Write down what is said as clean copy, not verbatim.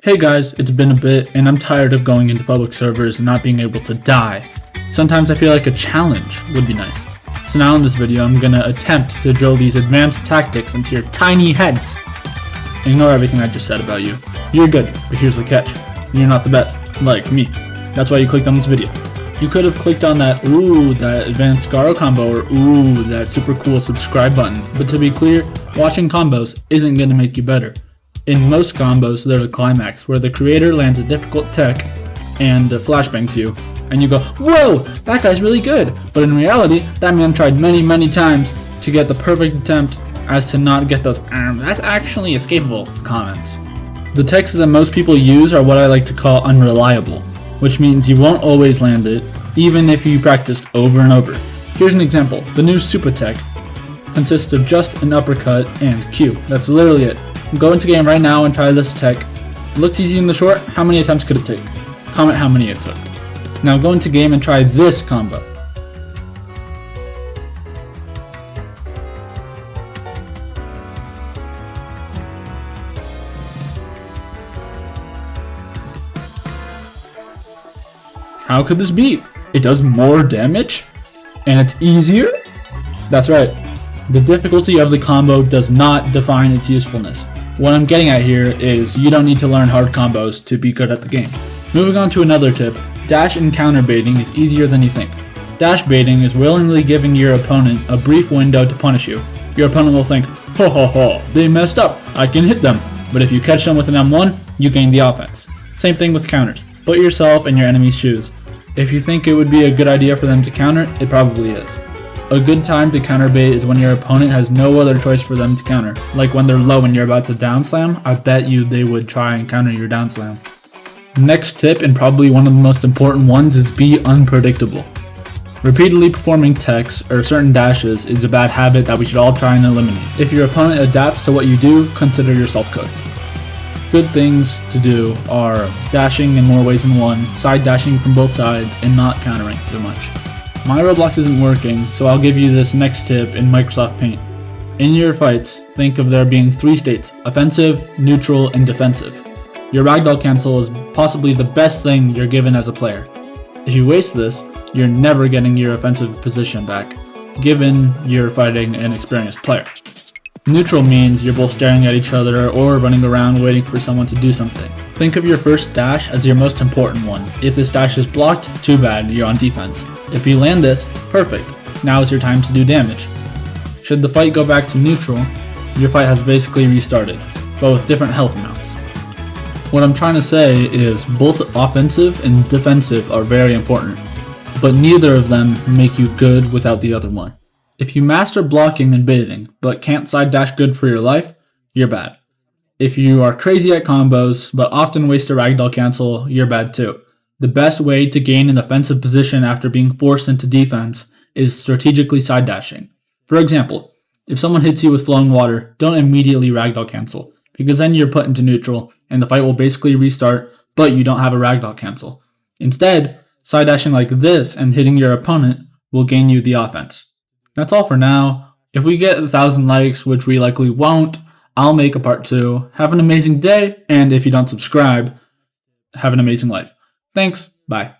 Hey guys, it's been a bit and I'm tired of going into public servers and not being able to die. Sometimes I feel like a challenge would be nice. So now in this video I'm gonna attempt to drill these advanced tactics into your tiny heads. Ignore everything I just said about you. You're good, but here's the catch. You're not the best, like me. That's why you clicked on this video. You could have clicked on that that advanced Garo combo or that super cool subscribe button. But to be clear, watching combos isn't gonna make you better. In most combos, there's a climax where the creator lands a difficult tech and flashbangs you, and you go, whoa, that guy's really good. But in reality, that man tried many times to get the perfect attempt as to not get those that's actually escapable comments. The techs that most people use are what I like to call unreliable, which means you won't always land it, even if you practiced over and over. Here's an example. The new super tech consists of just an uppercut and Q. That's literally it. Go into game right now and try this tech. It looks easy in the short. How many attempts could it take? Comment how many it took. Now go into game and try this combo. How could this be? It does more damage? And it's easier? That's right. The difficulty of the combo does not define its usefulness. What I'm getting at here is you don't need to learn hard combos to be good at the game. Moving on to another tip, dash and counter baiting is easier than you think. Dash baiting is willingly giving your opponent a brief window to punish you. Your opponent will think, ho ho ho, they messed up, I can hit them. But if you catch them with an M1, you gain the offense. Same thing with counters. Put yourself in your enemy's shoes. If you think it would be a good idea for them to counter, it probably is. A good time to counter bait is when your opponent has no other choice for them to counter. Like when they're low and you're about to down slam, I bet you they would try and counter your down slam. Next tip, and probably one of the most important ones, is be unpredictable. Repeatedly performing techs or certain dashes is a bad habit that we should all try and eliminate. If your opponent adapts to what you do, consider yourself cooked. Good things to do are dashing in more ways than one, side dashing from both sides, and not countering too much. My Roblox isn't working, so I'll give you this next tip in Microsoft Paint. In your fights, think of there being 3 states: offensive, neutral, and defensive. Your ragdoll cancel is possibly the best thing you're given as a player. If you waste this, you're never getting your offensive position back, given you're fighting an experienced player. Neutral means you're both staring at each other or running around waiting for someone to do something. Think of your first dash as your most important one. If this dash is blocked, too bad, you're on defense. If you land this, perfect. Now is your time to do damage. Should the fight go back to neutral, your fight has basically restarted, but with different health amounts. What I'm trying to say is both offensive and defensive are very important, but neither of them make you good without the other one. If you master blocking and baiting, but can't side dash good for your life, you're bad. If you are crazy at combos, but often waste a ragdoll cancel, you're bad too. The best way to gain an offensive position after being forced into defense is strategically side dashing. For example, if someone hits you with flowing water, don't immediately ragdoll cancel, because then you're put into neutral, and the fight will basically restart, but you don't have a ragdoll cancel. Instead, side dashing like this and hitting your opponent will gain you the offense. That's all for now. If we get 1,000 likes, which we likely won't, I'll make a part 2. Have an amazing day, and if you don't subscribe, have an amazing life. Thanks, bye.